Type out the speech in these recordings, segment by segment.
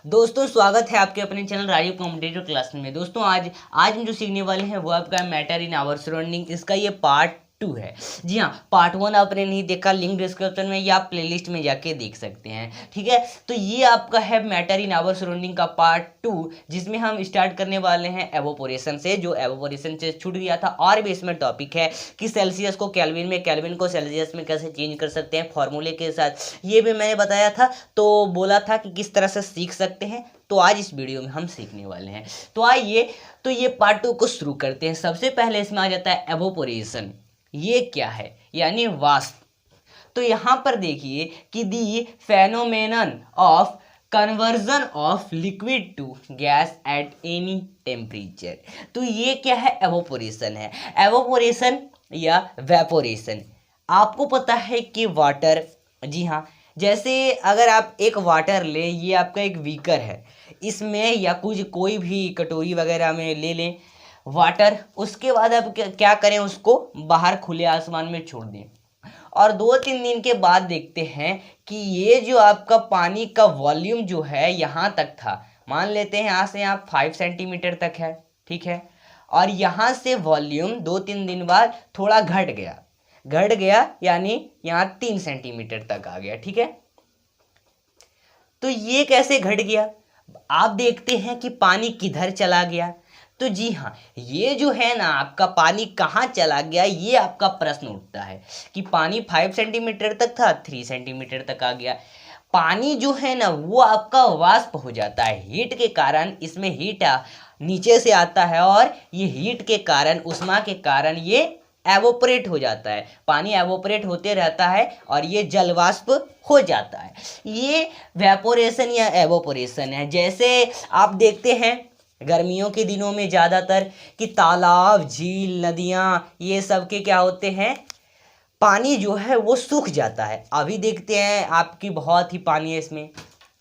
दोस्तों स्वागत है आपके अपने चैनल राजीव कॉम्पिटेटिव क्लास में। दोस्तों आज हम जो सीखने वाले हैं वो आपका मैटर इन आवर सराउंडिंग, इसका ये पार्ट 2 है। जी हाँ, पार्ट 1 आपने नहीं देखा, लिंक डिस्क्रिप्शन में या आप प्लेलिस्ट में जाके देख सकते हैं। ठीक है, तो ये आपका है मैटर इन आवर सराउंडिंग का पार्ट 2, जिसमें हम स्टार्ट करने वाले हैं एवोपोरेशन से, जो एवोपोरेशन से छूट गया था। और भी इसमें टॉपिक है कि सेल्सियस को केल्विन में, केल्विन को सेल्सियस में कैसे चेंज कर सकते हैं फॉर्मूले के साथ, ये भी मैंने बताया था। तो बोला था कि किस तरह से सीख सकते हैं, तो आज इस वीडियो में हम सीखने वाले हैं। तो आइए तो ये पार्ट 2 को शुरू करते हैं। सबसे पहले इसमें आ जाता है एवोपोरेशन। ये क्या है, यानी वाष्प। तो यहाँ पर देखिए कि the phenomenon of conversion of liquid to gas at any temperature. तो ये क्या है, एवोपोरेशन है। एवोपोरेशन या वेपोरेशन, आपको पता है कि वाटर, जी हाँ, जैसे अगर आप एक वाटर ले, ये आपका एक बीकर है, इसमें या कोई भी कटोरी वगैरह में ले लें वाटर, उसके बाद आप क्या करें, उसको बाहर खुले आसमान में छोड़ दें और 2-3 दिन के बाद देखते हैं कि ये जो आपका पानी का वॉल्यूम जो है यहाँ तक था, मान लेते हैं यहाँ से यहाँ 5 सेंटीमीटर तक है, ठीक है, और यहाँ से वॉल्यूम 2-3 दिन बाद थोड़ा घट गया, यानी यहाँ 3 सेंटीमीटर तक आ गया। ठीक है, तो ये कैसे घट गया, आप देखते हैं कि पानी किधर चला गया। तो जी हाँ, ये जो है ना आपका पानी कहाँ चला गया, ये आपका प्रश्न उठता है कि पानी 5 सेंटीमीटर तक था, 3 सेंटीमीटर तक आ गया। पानी जो है ना वो आपका वाष्प हो जाता है हीट के कारण, इसमें हीट नीचे से आता है और ये हीट के कारण, उष्मा के कारण ये एवोपरेट हो जाता है, पानी एवोपरेट होते रहता है और ये जल वाष्प हो जाता है। ये वेपोरेशन या एवोपोरेशन है। जैसे आप देखते हैं गर्मियों के दिनों में ज़्यादातर कि तालाब, झील, नदियाँ, ये सब के क्या होते हैं, पानी जो है वो सूख जाता है। अभी देखते हैं आपकी बहुत ही पानी है इसमें,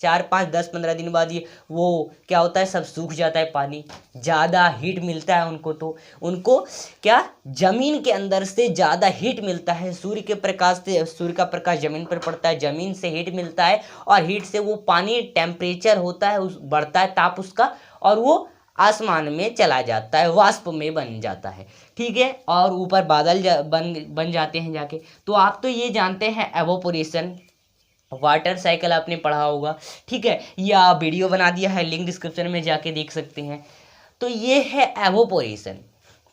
4-5, 10-15 दिन बाद ये वो क्या होता है, सब सूख जाता है पानी, ज़्यादा हीट मिलता है उनको। तो उनको क्या, ज़मीन के अंदर से ज़्यादा हीट मिलता है, सूर्य के प्रकाश से, सूर्य का प्रकाश ज़मीन पर पड़ता है, ज़मीन से हीट मिलता है और हीट से वो पानी टेम्परेचर होता है, बढ़ता है ताप उसका, और वो आसमान में चला जाता है, वाष्प में बन जाता है। ठीक है, और ऊपर बादल बन जाते हैं जाके। तो आप तो ये जानते हैं एवोपोरेशन, वाटर साइकिल आपने पढ़ा होगा। ठीक है, या वीडियो बना दिया है, लिंक डिस्क्रिप्शन में जाके देख सकते हैं। तो ये है एवोपोरेशन।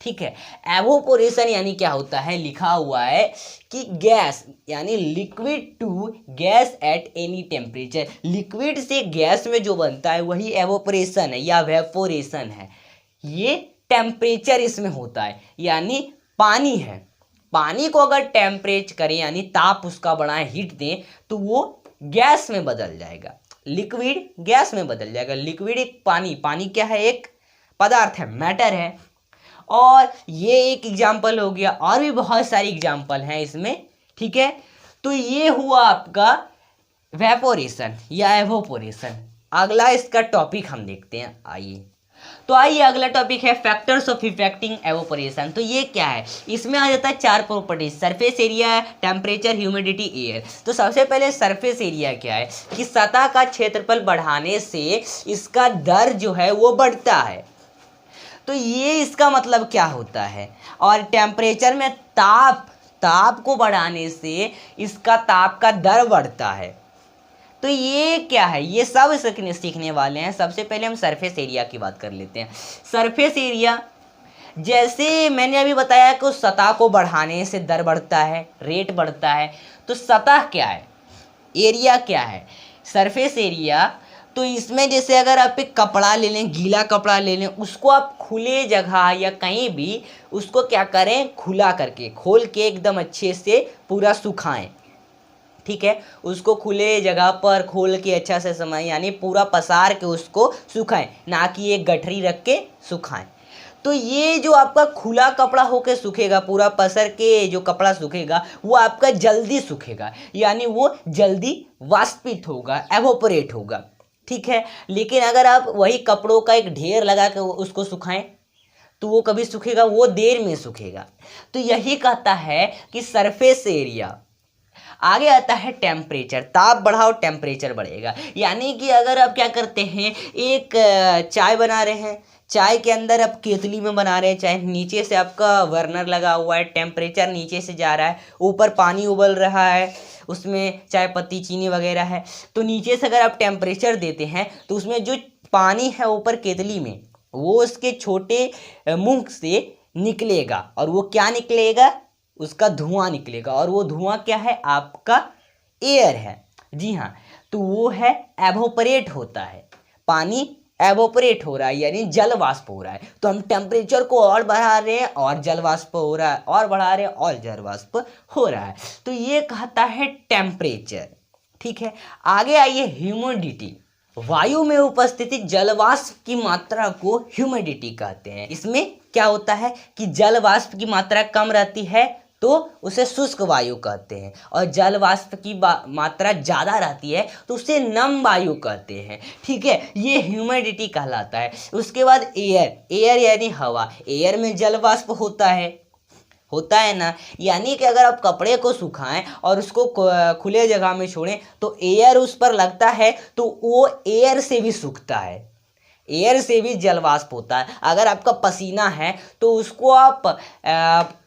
ठीक है, एवोपोरेशन यानी क्या होता है, लिखा हुआ है कि गैस यानी liquid to gas at any temperature, liquid से गैस में जो बनता है वही एवोपोरेशन है या वेपोरेशन है। ये टेम्परेचर इसमें होता है, यानी पानी है, पानी को अगर टेम्परेचर करें यानी ताप उसका बढ़ाएं, हीट दें, तो वो गैस में बदल जाएगा, लिक्विड गैस में बदल जाएगा। लिक्विड एक पानी क्या है, एक पदार्थ है, मैटर है। और ये एक एग्जाम्पल हो गया, और भी बहुत सारी एग्जाम्पल हैं इसमें। ठीक है, तो ये हुआ आपका वेपोरेशन या एवोपोरेशन। अगला इसका टॉपिक हम देखते हैं, आइए अगला टॉपिक है फैक्टर्स ऑफ इफेक्टिंग एवोपोरेशन। तो ये क्या है, इसमें आ जाता है 4 properties, surface area, temperature, humidity, air. तो सबसे पहले सरफेस एरिया क्या है कि सतह का क्षेत्रफल बढ़ाने से इसका दर जो है वो बढ़ता है। तो ये इसका मतलब क्या होता है, और टेम्परेचर में ताप को बढ़ाने से इसका ताप का दर बढ़ता है। तो ये क्या है, ये सब सीखने वाले हैं। सबसे पहले हम सरफेस एरिया की बात कर लेते हैं। सरफेस एरिया, जैसे मैंने अभी बताया कि सतह को बढ़ाने से दर बढ़ता है, रेट बढ़ता है। तो सतह क्या है, एरिया क्या है, सरफेस एरिया। तो इसमें जैसे अगर आप एक कपड़ा ले लें, गीला कपड़ा ले लें, उसको आप खुले जगह या कहीं भी उसको क्या करें, खुला करके, खोल के एकदम अच्छे से पूरा सुखाएं। ठीक है, उसको खुले जगह पर खोल के अच्छा से समय यानी पूरा पसार के उसको सुखाएं, ना कि एक गठरी रख के सुखाएं। तो ये जो आपका खुला कपड़ा होके सूखेगा, पूरा पसर के जो कपड़ा सूखेगा वो आपका जल्दी सूखेगा, यानी वो जल्दी वाष्पित होगा, एवोपरेट होगा। ठीक है, लेकिन अगर आप वही कपड़ों का एक ढेर लगा के उसको सुखाएं तो वो कभी सूखेगा, वो देर में सूखेगा। तो यही कहता है कि सरफेस एरिया आगे आता है टेम्परेचर, ताप बढ़ाओ टेम्परेचर बढ़ेगा। यानी कि अगर आप क्या करते हैं, एक चाय बना रहे हैं, चाय के अंदर आप केतली में बना रहे हैं चाय, नीचे से आपका बर्नर लगा हुआ है, टेम्परेचर नीचे से जा रहा है, ऊपर पानी उबल रहा है, उसमें चाय पत्ती चीनी वगैरह है, तो नीचे से अगर आप टेम्परेचर देते हैं तो उसमें जो पानी है ऊपर केतली में वो उसके छोटे मुंह से निकलेगा, और वो क्या निकलेगा, उसका धुआं निकलेगा, और वो धुआं क्या है, आपका एयर है। जी हाँ, तो वो है एवोपरेट होता है, पानी एवोपरेट हो रहा है यानी जल वाष्प हो रहा है। तो हम टेम्परेचर को और बढ़ा रहे हैं और जल वाष्प हो रहा है, और बढ़ा रहे हैं और जल वाष्प हो रहा है, तो ये कहता है टेम्परेचर। ठीक है, आगे आइए ह्यूमिडिटी। वायु में उपस्थित जल वाष्प की मात्रा को ह्यूमिडिटी कहते हैं। इसमें क्या होता है कि जल वाष्प की मात्रा कम रहती है तो उसे शुष्क वायु कहते हैं, और जल वाष्प की मात्रा ज़्यादा रहती है तो उसे नम वायु कहते हैं। ठीक है, ये ह्यूमिडिटी कहलाता है। उसके बाद एयर, एयर यानी हवा, एयर में जल वाष्प होता है ना, यानी कि अगर आप कपड़े को सुखाएं और उसको खुले जगह में छोड़ें तो एयर उस पर लगता है तो वो एयर से भी सूखता है, एयर से भी जल वाष्प होता है। अगर आपका पसीना है तो उसको आप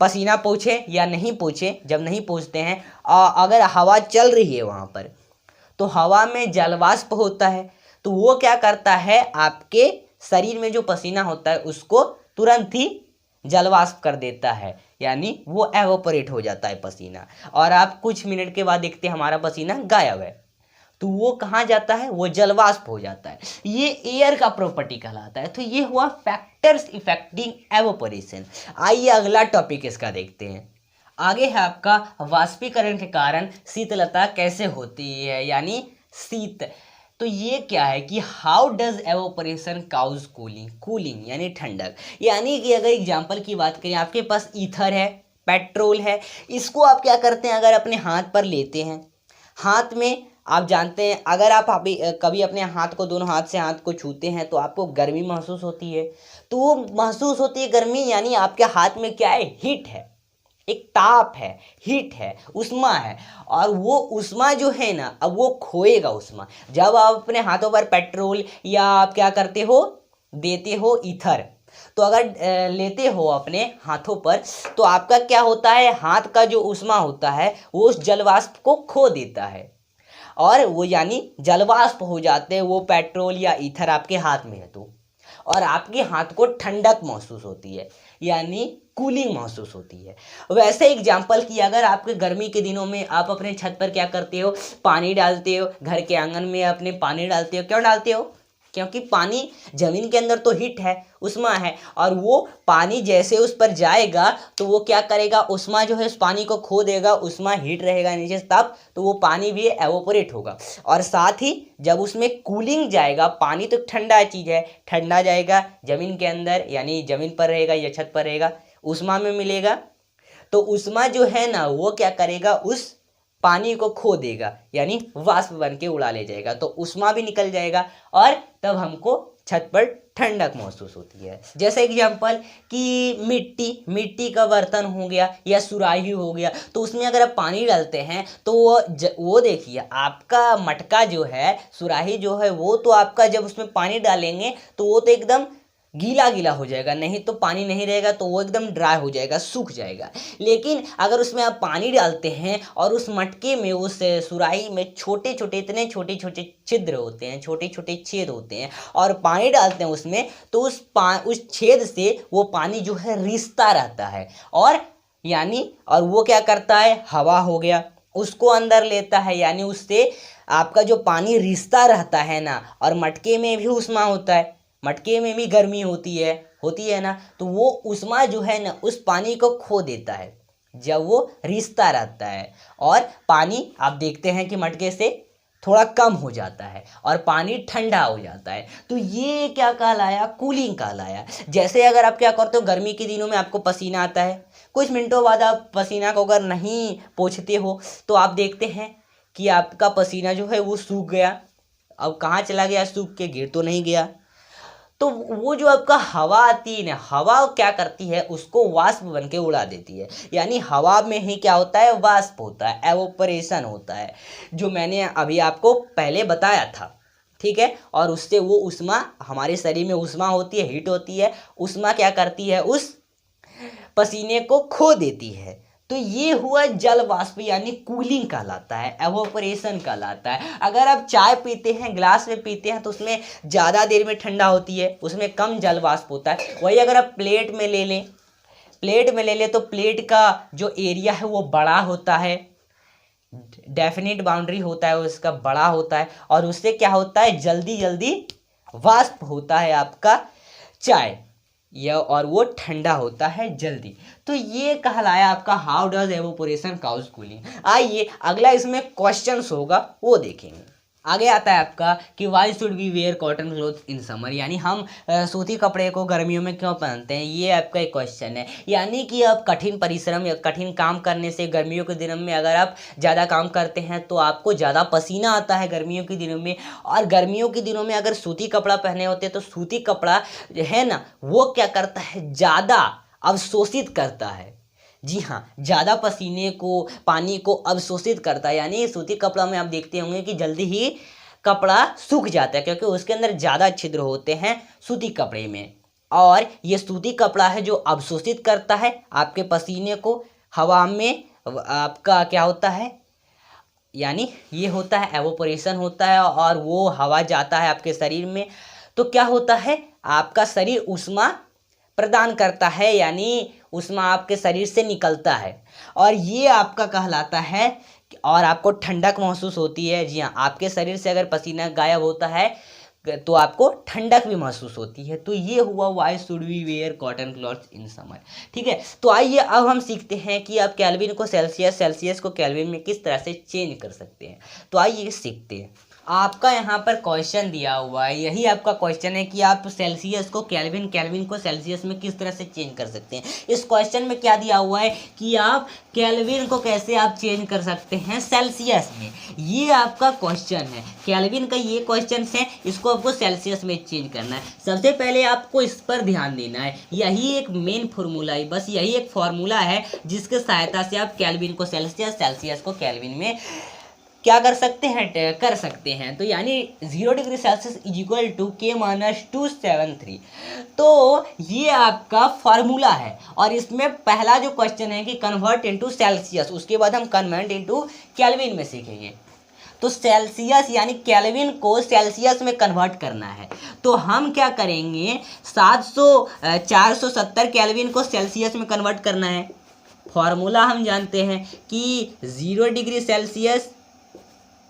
पसीना पोंछें या नहीं पोंछें, जब नहीं पोंछते हैं अगर हवा चल रही है वहाँ पर तो हवा में जल वाष्प होता है, तो वो क्या करता है, आपके शरीर में जो पसीना होता है उसको तुरंत ही जल वाष्प कर देता है, यानी वो एवोपरेट हो जाता है पसीना, और आप कुछ मिनट के बाद देखते हैं हमारा पसीना गायब है, तो वो कहाँ जाता है, वो जल वाष्प हो जाता है। ये एयर का प्रॉपर्टी कहलाता है। तो ये हुआ फैक्टर्स इफेक्टिंग एवोपरेशन। आइए अगला टॉपिक इसका देखते हैं। आगे है आपका वाष्पीकरण के कारण शीतलता कैसे होती है, यानी शीत। तो ये क्या है कि how does evaporation cause cooling, cooling यानी ठंडक। यानी कि अगर एग्जाम्पल की बात करें, आपके पास ईथर है, पेट्रोल है, इसको आप क्या करते हैं, अगर अपने हाथ पर लेते हैं, हाथ में आप जानते हैं अगर आप कभी अपने हाथ को, दोनों हाथ से हाथ को छूते हैं तो आपको गर्मी महसूस होती है, तो वो महसूस होती है गर्मी, यानी आपके हाथ में क्या है, हीट है, एक ताप है, हीट है, उष्मा है, और वो उष्मा जो है ना, अब वो खोएगा उष्मा जब आप अपने हाथों पर पेट्रोल या आप क्या करते हो, देते हो ईथर। तो अगर लेते हो अपने हाथों पर तो आपका क्या होता है, हाथ का जो उष्मा होता है वो उस जलवाष्प को खो देता है, और वो यानी जलवाष्प हो जाते हैं, वो पेट्रोल या ईथर आपके हाथ में है तो, और आपके हाथ को ठंडक महसूस होती है, यानी कूलिंग महसूस होती है। वैसे एग्जाम्पल की, अगर आपके गर्मी के दिनों में आप अपने छत पर क्या करते हो, पानी डालते हो, घर के आंगन में अपने पानी डालते हो, क्यों डालते हो, क्योंकि पानी जमीन के अंदर तो हीट है, उष्मा है, और वो पानी जैसे उस पर जाएगा तो वो क्या करेगा, उष्मा जो है उस पानी को खो देगा, उष्मा हीट रहेगा नीचे से ताप, तो वो पानी भी एवोपरेट होगा, और साथ ही जब उसमें कूलिंग जाएगा, पानी तो ठंडा चीज़ है, ठंडा जाएगा जमीन के अंदर, यानी जमीन पर रहेगा या छत पर रहेगा, उष्मा में मिलेगा, तो उष्मा जो है ना वो क्या करेगा, उस पानी को खो देगा, यानी वाष्प बन के उड़ा ले जाएगा, तो उष्मा भी निकल जाएगा, और तब हमको छत पर ठंडक महसूस होती है। जैसे एग्जाम्पल कि मिट्टी का बर्तन हो गया या सुराही हो गया, तो उसमें अगर आप पानी डालते हैं तो वो देखिए आपका मटका जो है, सुराही जो है, वो तो आपका जब उसमें पानी डालेंगे तो वो तो एकदम गीला गीला हो जाएगा, नहीं तो पानी नहीं रहेगा तो वो एकदम ड्राई हो जाएगा, सूख जाएगा। लेकिन अगर उसमें आप पानी डालते हैं और उस मटके में, उस सुराही में छोटे छोटे, इतने छोटे छोटे छिद्र होते हैं, छोटे छोटे छेद होते हैं, और पानी डालते हैं उसमें, तो उस छेद से वो पानी जो है रिसता रहता है, और यानी और वो क्या करता है, हवा हो गया उसको अंदर लेता है, यानी उससे आपका जो पानी रिसता रहता है ना, और मटके में भी उष्मा होता है, मटके में भी गर्मी होती है ना, तो वो उष्मा जो है ना उस पानी को खो देता है जब वो रिसता रहता है, और पानी आप देखते हैं कि मटके से थोड़ा कम हो जाता है और पानी ठंडा हो जाता है। तो ये क्या कहलाया, कूलिंग कहलाया। जैसे अगर आप क्या करते हो, गर्मी के दिनों में आपको पसीना आता है, कुछ मिनटों बाद आप पसीना को अगर नहीं पोंछते हो तो आप देखते हैं कि आपका पसीना जो है वो सूख गया। अब कहाँ चला गया, सूख के, गिर तो नहीं गया। तो तो वो जो आपका हवा आती है ना, हवा क्या करती है, उसको वाष्प बन के उड़ा देती है। यानी हवा में ही क्या होता है, वाष्प होता है, एवोपरेशन होता है, जो मैंने अभी आपको पहले बताया था। ठीक है, और उससे वो उष्मा, हमारे शरीर में उष्मा होती है, हीट होती है, उष्मा क्या करती है, उस पसीने को खो देती है। तो ये हुआ जल वाष्प, यानी कूलिंग कहलाता है, एवोपरेशन कहलाता है। अगर आप चाय पीते हैं, ग्लास में पीते हैं, तो उसमें ज़्यादा देर में ठंडा होती है, उसमें कम जल वाष्प होता है। वही अगर आप प्लेट में ले लें, तो प्लेट का जो एरिया है वो बड़ा होता है, डेफिनेट बाउंड्री होता है उसका, बड़ा होता है, और उससे क्या होता है, जल्दी जल्दी वाष्प होता है आपका चाय, यह, और वो ठंडा होता है जल्दी। तो ये कहलाया आपका how does evaporation cause cooling. आइए अगला इसमें क्वेश्चंस होगा वो देखेंगे। आगे आता है आपका कि why should we wear cotton cloth in summer, यानी हम सूती कपड़े को गर्मियों में क्यों पहनते हैं, ये आपका एक क्वेश्चन है। यानी कि आप कठिन परिश्रम या कठिन काम करने से, गर्मियों के दिनों में अगर आप ज़्यादा काम करते हैं तो आपको ज़्यादा पसीना आता है गर्मियों के दिनों में, और गर्मियों के दिनों में अगर सूती कपड़ा पहने होते हैं तो सूती कपड़ा है ना, वो क्या करता है, ज़्यादा अवशोषित करता है। जी हाँ, ज़्यादा पसीने को, पानी को अवशोषित करता है। यानी सूती कपड़ा में आप देखते होंगे कि जल्दी ही कपड़ा सूख जाता है, क्योंकि उसके अंदर ज़्यादा छिद्र होते हैं सूती कपड़े में, और ये सूती कपड़ा है जो अवशोषित करता है आपके पसीने को। हवा में आपका क्या होता है, यानी ये होता है एवोपरेशन होता है, और वो हवा जाता है आपके शरीर में, तो क्या होता है, आपका शरीर ऊष्मा प्रदान करता है, यानी उष्मा आपके शरीर से निकलता है, और ये आपका कहलाता है, और आपको ठंडक महसूस होती है। जी हाँ, आपके शरीर से अगर पसीना गायब होता है तो आपको ठंडक भी महसूस होती है। तो ये हुआ why should we wear cotton clothes in summer. ठीक है, तो आइए अब हम सीखते हैं कि आप केल्विन को सेल्सियस, सेल्सियस को केल्विन में किस तरह से चेंज कर सकते हैं। तो आइए सीखते हैं। आपका यहाँ पर क्वेश्चन दिया हुआ है, यही आपका क्वेश्चन है कि आप सेल्सियस को केल्विन, केल्विन को सेल्सियस में किस तरह से चेंज कर सकते हैं। इस क्वेश्चन में क्या दिया हुआ है कि आप केल्विन को कैसे आप चेंज कर सकते हैं सेल्सियस में, ये आपका क्वेश्चन है। केल्विन का ये क्वेश्चन है, इसको आपको सेल्सियस में चेंज करना है। सबसे पहले आपको इस पर ध्यान देना है, यही एक मेन फार्मूला है, बस यही एक फार्मूला है जिसके सहायता से आप केल्विन को सेल्सियस, सेल्सियस को केल्विन में क्या कर सकते हैं। तो यानी 0 degree Celsius is equal to K-273। तो ये आपका फार्मूला है, और इसमें पहला जो क्वेश्चन है कि कन्वर्ट इनटू सेल्सियस, उसके बाद हम कन्वर्ट इनटू केल्विन में सीखेंगे। तो सेल्सियस यानी केल्विन को सेल्सियस में कन्वर्ट करना है, तो हम क्या करेंगे, 470 केल्विन को सेल्सियस में कन्वर्ट करना है। फार्मूला हम जानते हैं कि 0 degree Celsius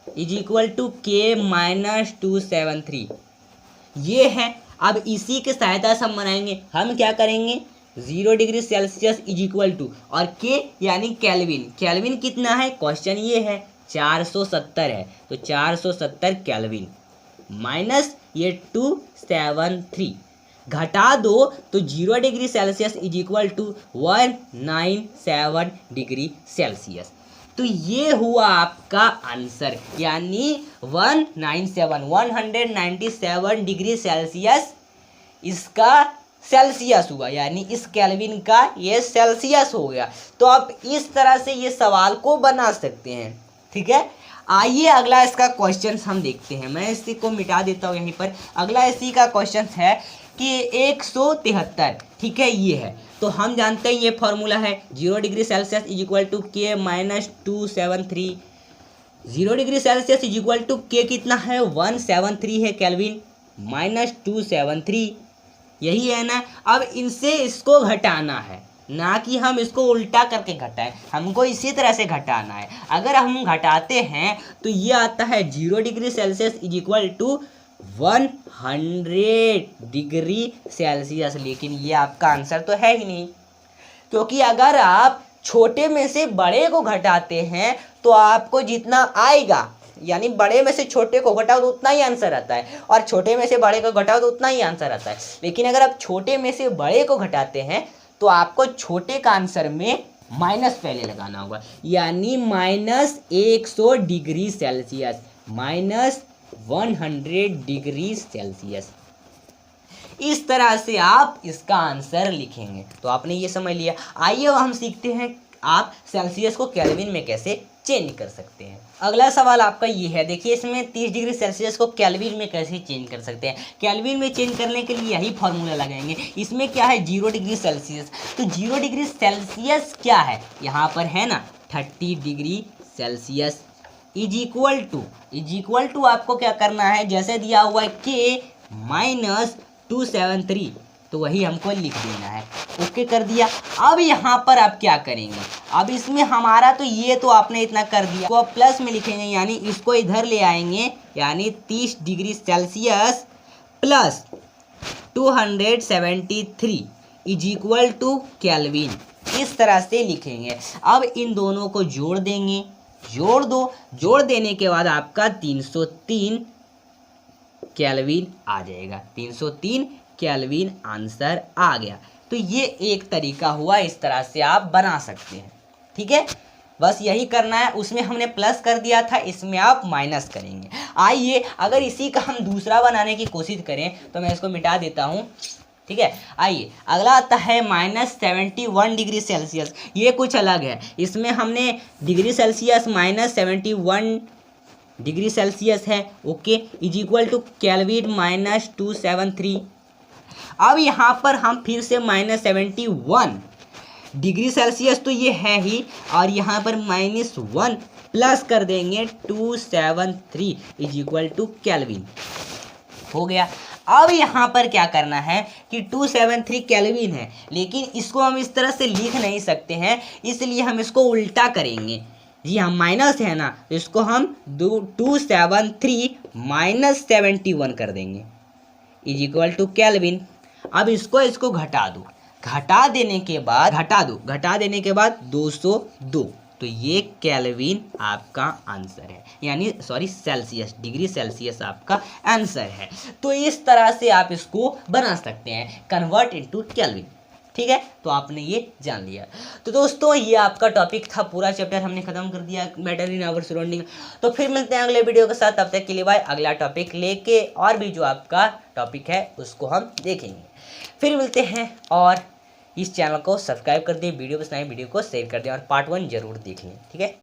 is equal to K-273, ये है। अब इसी के सहायता से हम बनाएंगे, हम क्या करेंगे, 0 degree Celsius is equal to, और K यानी केल्विन, केल्विन कितना है, क्वेश्चन ये है 470 है, तो 470 केल्विन माइनस ये 273 घटा दो, तो 0 degree Celsius is equal to 197 degree Celsius. तो ये हुआ आपका आंसर, यानी 197 डिग्री सेल्सियस इसका सेल्सियस हुआ, यानी इस केल्विन का ये सेल्सियस हो गया। तो आप इस तरह से ये सवाल को बना सकते हैं। ठीक है, आइए अगला इसका क्वेश्चन हम देखते हैं। मैं इसी को मिटा देता हूँ यहीं पर। अगला इसी का क्वेश्चन है कि 173, ठीक है, ये है। तो हम जानते हैं ये फॉर्मूला है, 0 degree Celsius is equal to K-273। 0 degree Celsius is equal to K कितना है, 173 है केल्विन, माइनस 273, यही है ना। अब इनसे इसको घटाना है, ना कि हम इसको उल्टा करके घटाएं, हमको इसी तरह से घटाना है। अगर हम घटाते हैं तो ये आता है 0 degree Celsius is equal to 100 degree Celsius, लेकिन ये आपका आंसर तो है ही नहीं, क्योंकि अगर आप छोटे में से बड़े को घटाते हैं तो आपको जितना आएगा, यानी बड़े में से छोटे को घटाओ तो उतना ही आंसर आता है, और छोटे में से बड़े को घटाओ तो उतना ही आंसर आता है। लेकिन अगर आप छोटे में से बड़े को घटाते हैं तो आपको छोटे का आंसर में माइनस पहले लगाना होगा, यानी minus 100 degree Celsius, minus 100 degree Celsius. इस तरह से आप इसका आंसर लिखेंगे। तो आपने ये समझ लिया। आइए अब हम सीखते हैं आप सेल्सियस को केल्विन में कैसे चेंज कर सकते हैं। अगला सवाल आपका ये है, देखिए इसमें 30 डिग्री सेल्सियस को केल्विन में कैसे चेंज कर सकते हैं। केल्विन में चेंज करने के लिए यही फॉर्मूला लगाएंगे। इसमें क्या है 0 डिग्री सेल्सियस, तो 0 डिग्री सेल्सियस क्या है यहाँ पर है ना 30 degree Celsius is equal to आपको क्या करना है, जैसे दिया हुआ है K माइनस 273, तो वही हमको लिख देना है। ओके कर दिया। अब यहाँ पर आप क्या करेंगे, अब इसमें हमारा तो ये तो आपने इतना कर दिया, तो अब प्लस में लिखेंगे, यानी इसको इधर ले आएंगे, यानी 30 degree Celsius plus 273 is equal to Kelvin, इस तरह से लिखेंगे। अब इन दोनों को जोड़ देंगे, जोड़ दो, जोड़ देने के बाद आपका 303 केल्विन आ जाएगा। 303 केल्विन आंसर आ गया। तो ये एक तरीका हुआ, इस तरह से आप बना सकते हैं। ठीक है, बस यही करना है। उसमें हमने प्लस कर दिया था, इसमें आप माइनस करेंगे। आइए अगर इसी का हम दूसरा बनाने की कोशिश करें तो मैं इसको मिटा देता हूँ। ठीक है, आइए अगला आता है -71 डिग्री सेल्सियस। ये कुछ अलग है, इसमें हमने डिग्री सेल्सियस -71 डिग्री सेल्सियस है। Okay, is equal to Kelvin -273। अब यहाँ पर हम फिर से -71 डिग्री सेल्सियस तो ये है ही, और यहाँ पर -1 प्लस कर देंगे 273 इज इक्वल टू केल्विन, हो गया। अब यहाँ पर क्या करना है कि 273 केल्विन है, लेकिन इसको हम इस तरह से लिख नहीं सकते हैं, इसलिए हम इसको उल्टा करेंगे। जी हाँ, माइनस है ना, तो इसको हम 273 माइनस 71 कर देंगे इज इक्वल टू केल्विन। अब इसको घटा दो, घटा देने के बाद 202, तो ये केल्विन आपका आंसर है, यानी सॉरी सेल्सियस, डिग्री सेल्सियस आपका आंसर है। तो इस तरह से आप इसको बना सकते हैं, कन्वर्ट इनटू केल्विन। ठीक है, तो आपने ये जान लिया। तो दोस्तों ये आपका टॉपिक था, पूरा चैप्टर हमने खत्म कर दिया मैटर इन आवर सराउंडिंग। तो फिर मिलते हैं अगले वीडियो के साथ, तब तक के लिए बाय। अगला टॉपिक लेके और भी जो आपका टॉपिक है उसको हम देखेंगे। फिर मिलते हैं, और इस चैनल को सब्सक्राइब कर दें, वीडियो पसंद आए वीडियो को शेयर कर दें, और पार्ट 1 जरूर देख लें। ठीक है।